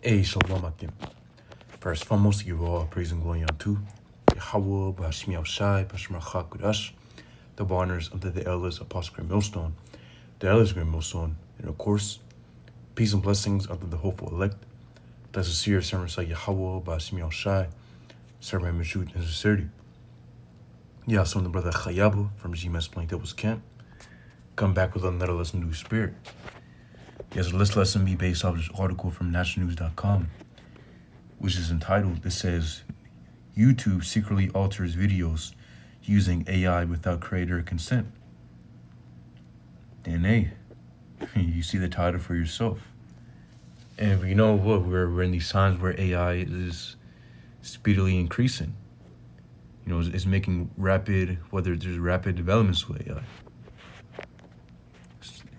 Hey, Shalom Akim. First, foremost, give all praise and glory unto Yahweh, Bashmi Shai, Bashma Chakudash, the honors unto the elders, Apostle Great Millstone, the elders Great Millstone, and of course, peace and blessings unto the hopeful elect, the sincere servants of Yahweh, Bashmi Shai, servant Meshut and sincerity. Yeah, so the brother Chayabu from GMS Plank Devil's Camp, come back with another lesson to spirit. Yes, this lesson be based off this article from nationalnews.com, which is entitled, it says, YouTube secretly alters videos using AI without creator consent. And hey, you see the title for yourself. And you know what, we're in these times where AI is speedily increasing. You know, it's making rapid, whether there's rapid developments with AI.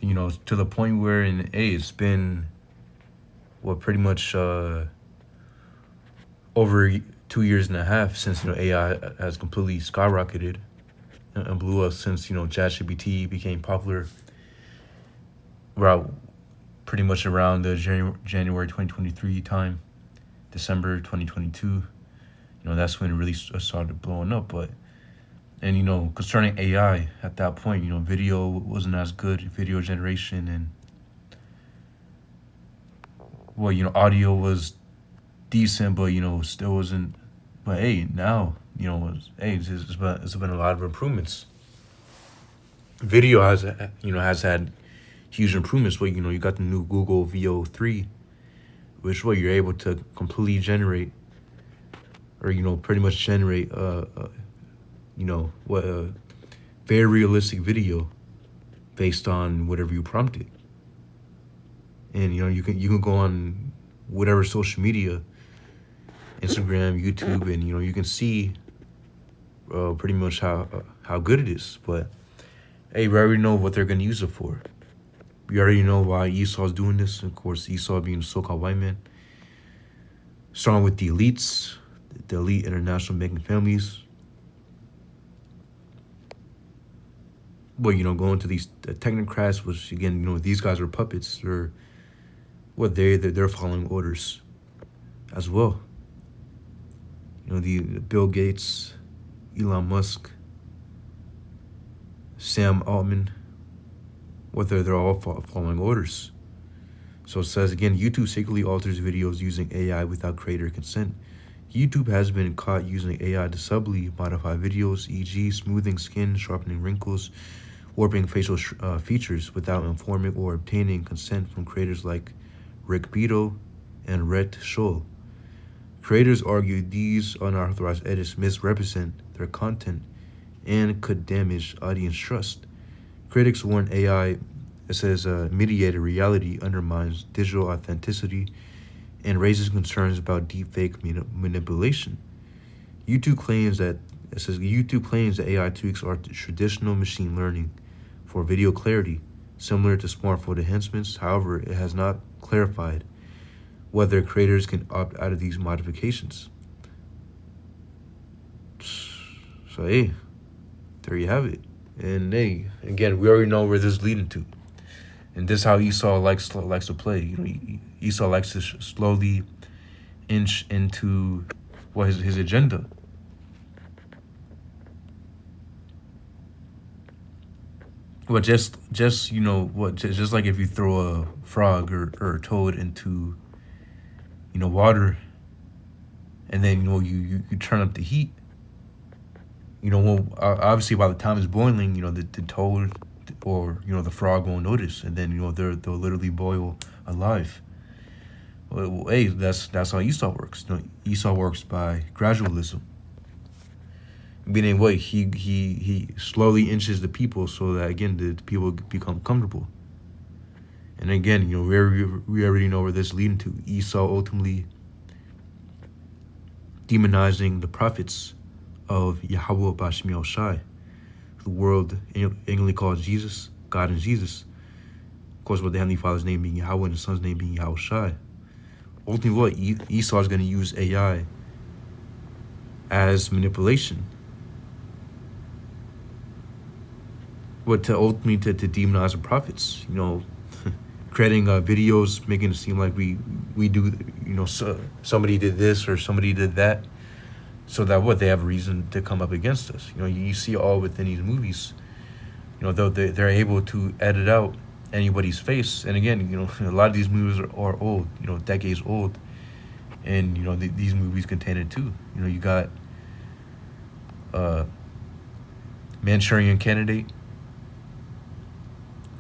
You know, to the point where it's been, pretty much over 2 years and a half since, AI has completely skyrocketed and blew up since, ChatGPT became popular pretty much around the January 2023 time, December 2022. That's when it really started blowing up. And concerning AI at that point, video wasn't as good, video generation, and audio was decent, but still wasn't. But hey, now it's been a lot of improvements. Video has had huge improvements. But you got the new Google VO3, which you're able to completely generate, or pretty much generate very realistic video based on whatever you prompted. And you can go on whatever social media, Instagram, YouTube, and you can see pretty much how good it is. But hey, we already know what they're gonna use it for. We already know why Esau's doing this. Of course, Esau being a so-called white man, starting with the elites, the elite international banking families. But going to these technocrats, which again, these guys are puppets. They're following orders as well. The Bill Gates, Elon Musk, Sam Altman, they're all following orders. So it says again, YouTube secretly alters videos using AI without creator consent. YouTube has been caught using AI to subtly modify videos, e.g. smoothing skin, sharpening wrinkles, warping facial features without informing or obtaining consent from creators like Rick Beto and Rhett Scholl. Creators argue these unauthorized edits misrepresent their content and could damage audience trust. Critics warn AI, it says, mediated reality undermines digital authenticity and raises concerns about deepfake manipulation. YouTube claims that AI tweaks are traditional machine learning for video clarity, similar to smartphone enhancements. However, it has not clarified whether creators can opt out of these modifications. So hey, there you have it. And hey, again, we already know where this is leading to. And this is how Esau likes to play. Esau likes to slowly inch into his agenda. But just like if you throw a frog or a toad into water, and then you turn up the heat. Obviously by the time it's boiling, the toad or the frog won't notice, and then they'll literally boil alive. Well, hey, that's how Esau works. Esau works by gradualism. Meaning he slowly inches the people so that again the people become comfortable. And again, we already know where this is leading to. Esau ultimately demonizing the prophets of Yahweh Bashmi Shai, the world English calls Jesus, God and Jesus. Of course, with the Heavenly Father's name being Yahweh and the Son's name being Yahweh Shai. Ultimately, Esau is going to use AI as manipulation. To ultimately to demonize the prophets, creating videos, making it seem like we do, so somebody did this or somebody did that, so that what they have a reason to come up against us. You see all within these movies. Though they're able to edit out anybody's face, and again, a lot of these movies are old, decades old, and these movies contain it too. You got Manchurian Candidate,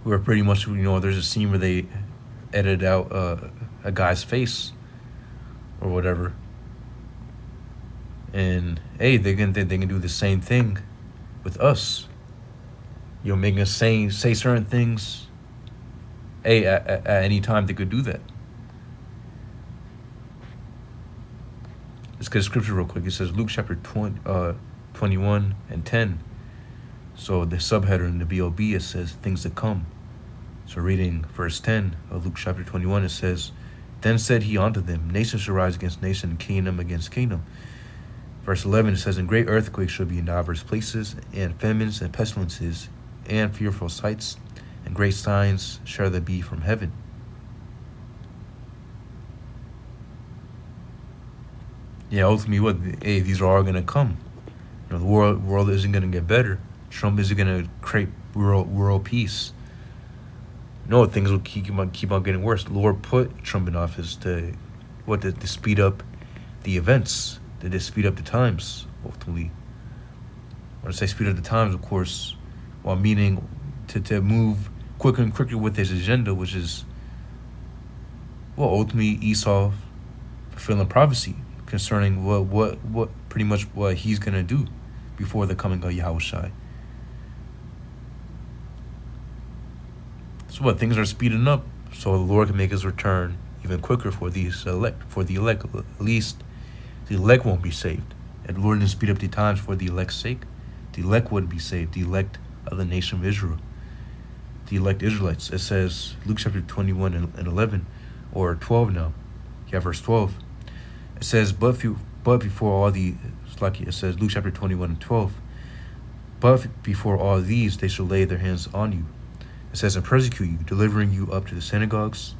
where pretty much there's a scene where they edit out a guy's face or whatever, and hey, they can do the same thing with us. Making us say certain things. Hey, at any time they could do that. Let's get a scripture real quick. It says Luke chapter 21 and 10. So the subheader in the BOB, it says things to come. So reading verse 10 of Luke chapter 21, it says, Then said he unto them, Nation shall rise against nation, and kingdom against kingdom. Verse 11, it says, And great earthquakes shall be in divers places, and famines and pestilences, and fearful sights, and great signs shall there be from heaven. Yeah, ultimately, what? Hey, these are all gonna come. The world isn't gonna get better. Trump isn't gonna create world peace. No, things will keep on getting worse. The Lord put Trump in office to speed up the events, to speed up the times. Ultimately, when I say speed up the times, of course, while meaning to move quicker and quicker with his agenda, which is, ultimately Esau fulfilling prophecy concerning what pretty much what he's gonna do before the coming of Yahushua. So things are speeding up, so the Lord can make his return even quicker for the elect. At least the elect won't be saved. And the Lord didn't speed up the times for the elect's sake. The elect wouldn't be saved. The elect of the nation of Israel. The elect Israelites. It says, Luke chapter 21 and 11, or 12 now. Yeah, verse 12. It says, but before all the, it says, Luke chapter 21 and 12. But before all these, they shall lay their hands on you. It says, and persecute you, delivering you up to the synagogues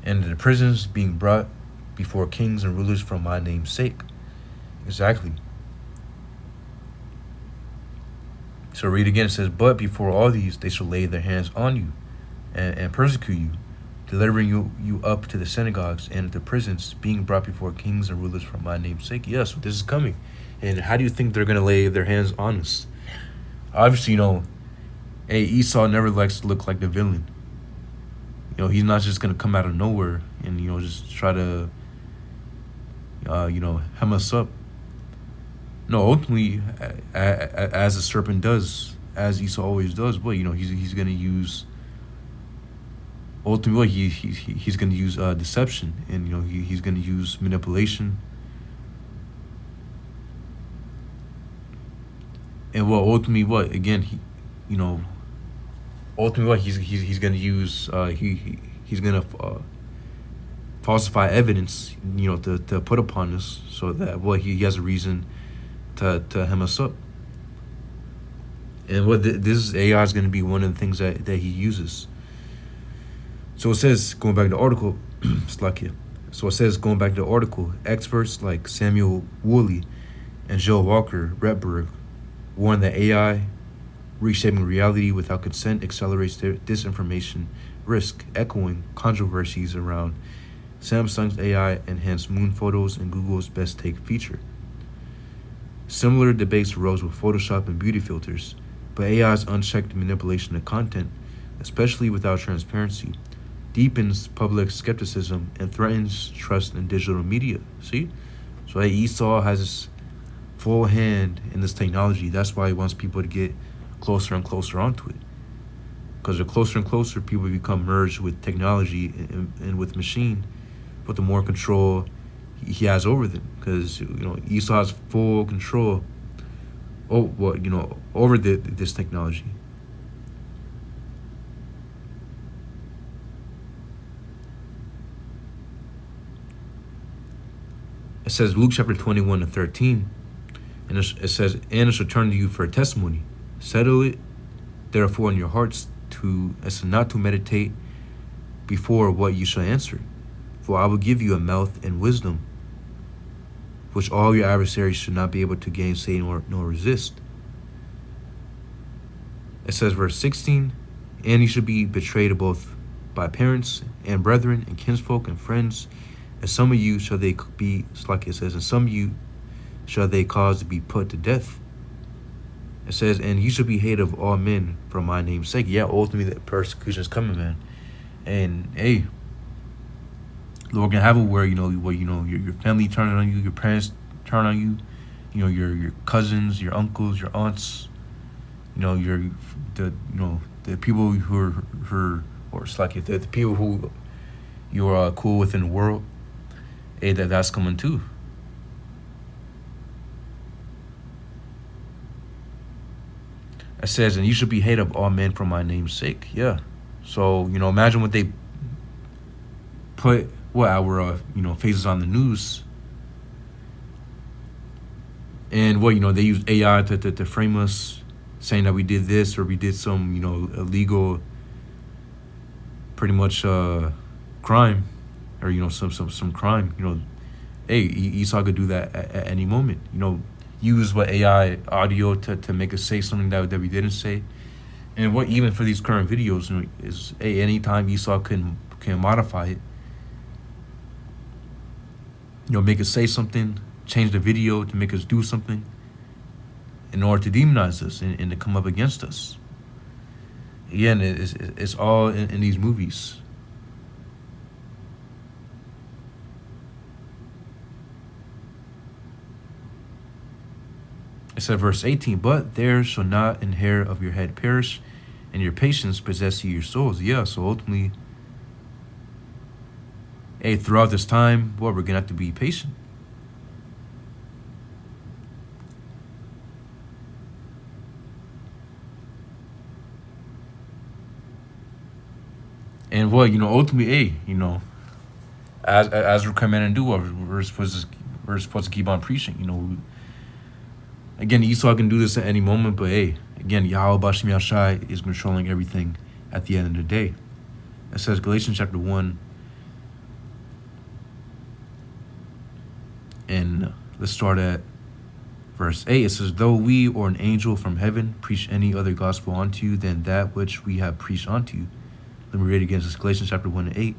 and the prisons, being brought before kings and rulers for my name's sake. Exactly. So read again. It says, but before all these, they shall lay their hands on you and persecute you, delivering you up to the synagogues and the prisons, being brought before kings and rulers for my name's sake. Yes, this is coming. And how do you think they're going to lay their hands on us? Obviously, hey, Esau never likes to look like the villain. He's not just going to come out of nowhere and, just try to, hem us up. No, ultimately, as the serpent does, as Esau always does, but, he's going to use, ultimately, he's going to use deception, and, he's going to use manipulation. And ultimately, again, ultimately he's going to use he's going to falsify evidence, to put upon us, so that he has a reason to hem us up. And this AI is going to be one of the things that he uses. So it says, going back to the article, so it says, going back to the article, experts like Samuel Woolley and Joe Walker Redberg warn that AI reshaping reality without consent accelerates their disinformation risk, echoing controversies around Samsung's AI enhanced moon photos and Google's best take feature. Similar debates arose with Photoshop and beauty filters, but AI's unchecked manipulation of content, especially without transparency, deepens public skepticism and threatens trust in digital media. See? So Esau has his full hand in this technology. That's why he wants people to get closer and closer onto it. Because the closer and closer people become merged with technology and with machine, but the more control he has over them. Because Esau has full control over this technology. It says Luke chapter 21 and 13, and it says, and it shall turn to you for a testimony. Settle it therefore in your hearts, as not to meditate before what you shall answer. For I will give you a mouth and wisdom, which all your adversaries should not be able to gainsay nor resist. It says, verse 16, and you should be betrayed both by parents and brethren and kinsfolk and friends, and some of you shall they be, like it says, and some of you shall they cause to be put to death. It says, and you shall be hated of all men for my name's sake. Yeah, ultimately the persecution is coming, man. And hey, Lord can have it where your family turn on you, your parents turn on you, your cousins, your uncles, your aunts, the people who are or it's like the people who you're cool with in the world. Hey, that's coming too. It says, and you should be hated of all men for my name's sake. Yeah. So, imagine what they put our faces on the news. And they use AI to frame us, saying that we did this or we did some, illegal pretty much crime or, some crime. Hey, Esau could do that at any moment. Use AI audio to make us say something that we didn't say. And what even for these current videos is anytime Esau can modify it, make us say something, change the video to make us do something in order to demonize us and to come up against us. Again, it's all in these movies. It said, verse 18, but there shall not an hair of your head perish, and your patience possess you your souls. Yeah, so ultimately, throughout this time, we're going to have to be patient. And ultimately, as we're coming to do, we're supposed to keep on preaching, Again, Esau can do this at any moment, but again, Yahweh Bashem Yashai is controlling everything at the end of the day. It says, Galatians chapter 1, and let's start at verse 8. It says, though we or an angel from heaven preach any other gospel unto you than that which we have preached unto you. Let me read it again. This is Galatians chapter 1 and 8.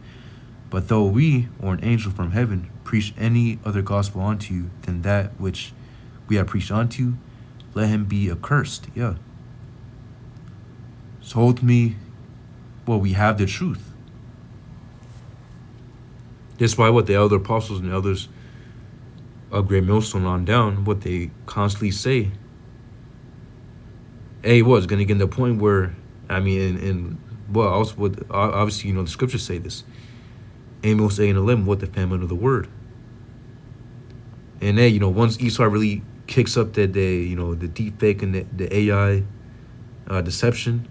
But though we or an angel from heaven preach any other gospel unto you than that which we have preached unto you, let him be accursed. Yeah. So ultimately, we have the truth. That's why the elder apostles and elders of Great Millstone on down, what they constantly say, it's going to get to the point where, also obviously, the scriptures say this. Amos 8 and 11, what the famine of the word. And once Esau really kicks up the deep fake and the AI deception,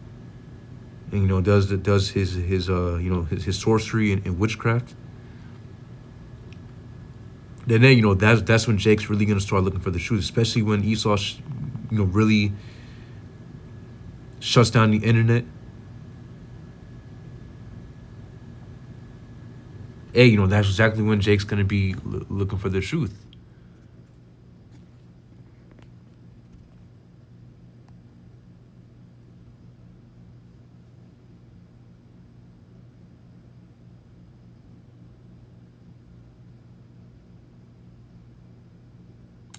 and does his sorcery and witchcraft, then that's when Jake's really gonna start looking for the truth, especially when Esau really shuts down the internet. That's exactly when Jake's gonna be looking for the truth.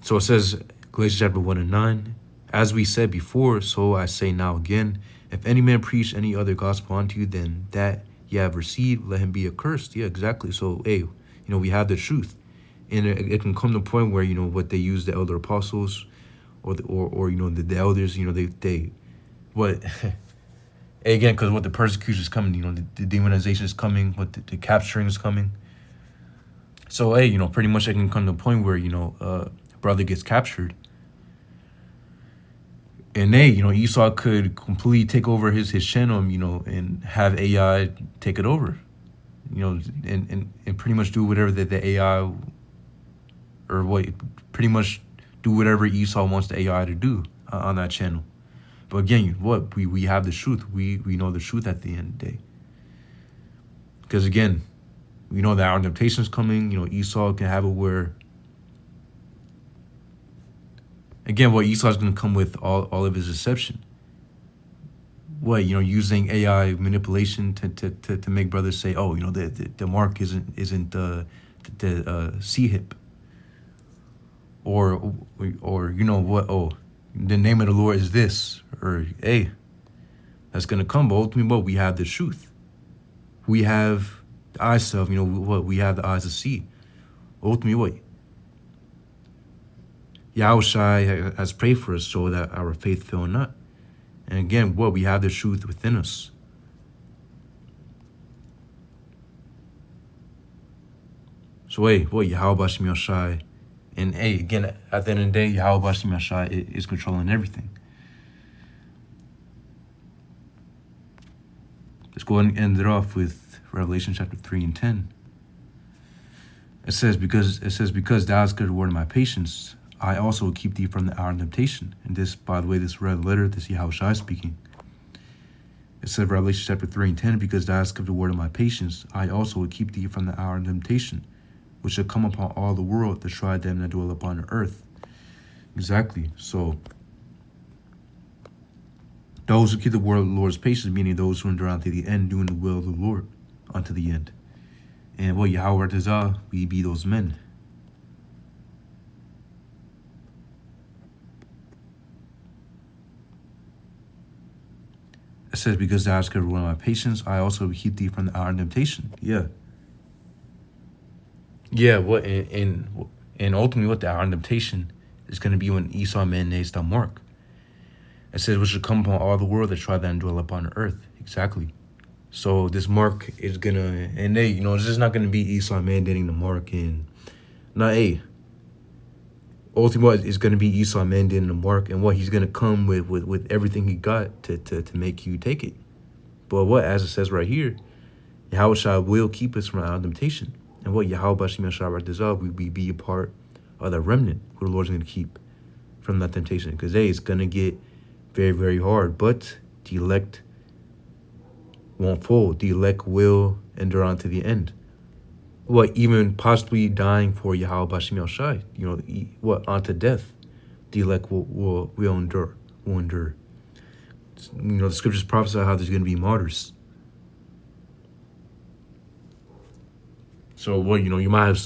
So it says, Galatians chapter 1 and 9, as we said before, so I say now again, if any man preach any other gospel unto you than that ye have received, let him be accursed. Yeah, exactly. So, we have the truth. And it can come to a point where, what they use the elder apostles or the elders, they again, because what the persecution is coming, the demonization is coming, what the capturing is coming. So, pretty much it can come to a point where, brother gets captured, and Esau could completely take over his channel, and have AI take it over, and pretty much do whatever the AI, or pretty much do whatever Esau wants the AI to do on that channel. But again, we have the truth. We know the truth at the end of the day. Because again, we know that our temptation is coming. Esau can have it where, again, what Esau's going to come with all of his deception. What, using AI manipulation to make brothers say, oh, the mark isn't the C hip, or what, oh, the name of the Lord is this, or hey, that's gonna come. But ultimately, what, we have the truth, we have the eyes of, what, we have the eyes to see. Ultimately, what, Yahushua has prayed for us so that our faith fail not. And again, what, we have the truth within us. So hey, what, Yahweh Shem Yashai, and hey, again, at the end of the day, Yahweh Shem Yashai is controlling everything. Let's go ahead and end it off with Revelation chapter 3 and 10. It says, because thou hast good word of my patience, I also will keep thee from the hour of temptation. And this, by the way, this red letter, this is Yahushua speaking. It says, Revelation chapter 3 and 10, because thou hast kept the word of my patience, I also will keep thee from the hour of temptation, which shall come upon all the world to try them that dwell upon the earth. Exactly. So, those who keep the word of the Lord's patience, meaning those who endure unto the end, doing the will of the Lord unto the end. And what, Yahweh Tazah, we be those men. It says, because thou hast kept one of my patience, I also will keep thee from the hour of temptation. Yeah. Yeah, what, and ultimately what, the hour of temptation is going to be when Esau mayonnaise the mark. It says, which shall come upon all the world that try that and dwell upon the earth. Exactly. So this mark is going to, and they, it's just not going to be Esau mandating the mark. And not ultimately, it's going to be Esau mandating the mark, and what, he's going to come with everything he got to make you take it. But what, as it says right here, Yahushua will keep us from our temptation. And what, Yahweh Shem Yashai, we be a part of the remnant who the Lord's going to keep from that temptation. Because it's going to get very, very hard. But the elect won't fold. The elect will endure on to the end. What, even possibly dying for Yahweh Shem Yashai, what, unto death, the elect will endure. The scriptures prophesy how there's going to be martyrs. So what, you might have,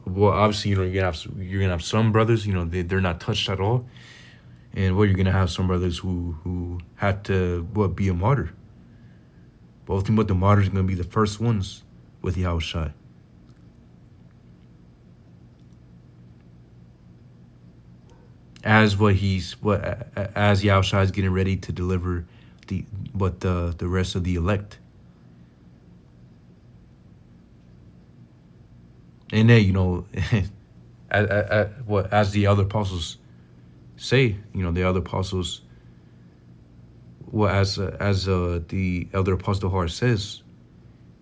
well, obviously, you're gonna have some brothers, they're not touched at all, and what, you're gonna have some brothers who have to be a martyr. But ultimately, the martyrs are gonna be the first ones with Yahushua. As as Yahushua is getting ready to deliver the rest of the elect. And they, as the other apostles say, the other apostles, as the elder apostle Har says,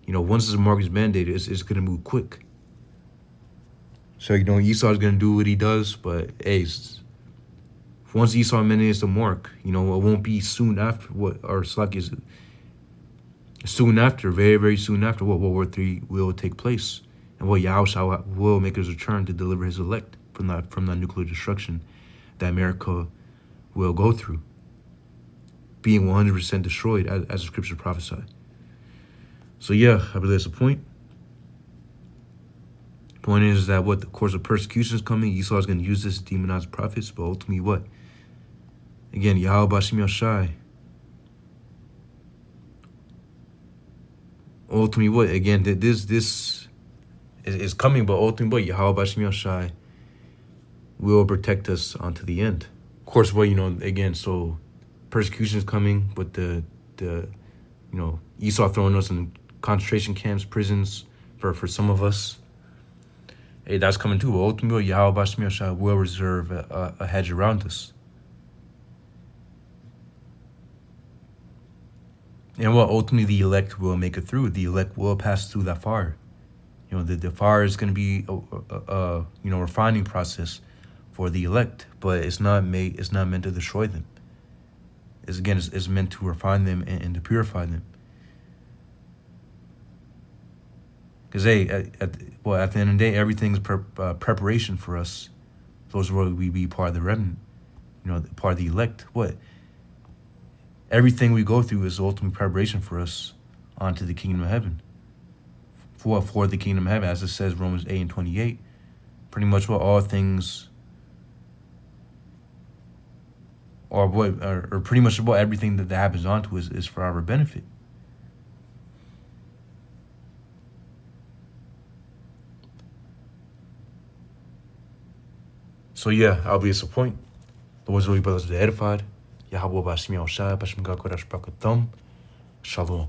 once this mark is mandated, it's going to move quick. So, Esau's going to do what he does, but hey, once Esau mandates the mark, it won't be soon after soon after, very, very soon after World War III will take place. And what, Yahushua will make his return to deliver his elect from that nuclear destruction that America will go through, being 100% destroyed as the scripture prophesied. So yeah, I believe that's the point. Point is that the course of persecution is coming. Esau is going to use this to demonize prophets, but ultimately what? Again, Yahweh Shem Yashai. Ultimately what? Again, this is coming, but ultimately, Yahweh Shem Yashai will protect us unto the end. Of course, again, so persecution is coming, but the Esau throwing us in concentration camps, prisons for some of us. Hey, that's coming too. But ultimately, Yahweh Shem Yashai will reserve a hedge around us. And ultimately the elect will make it through. The elect will pass through that fire. The fire is going to be a refining process for the elect, but it's not meant to destroy them. It's meant to refine them and to purify them. Because hey, at the end of the day, everything's preparation for us. Those where we be part of the remnant, part of the elect. What? Everything we go through is ultimate preparation for us onto the kingdom of heaven. For the kingdom of heaven, as it says Romans 8:28, pretty much what all things, or pretty much what everything that happens onto us is for our benefit. So yeah, I'll be disappointed. The words of the brothers are edified. Yahweh Bashmi Al Shai, Bashmi Gakodash Brakathum. Shalom.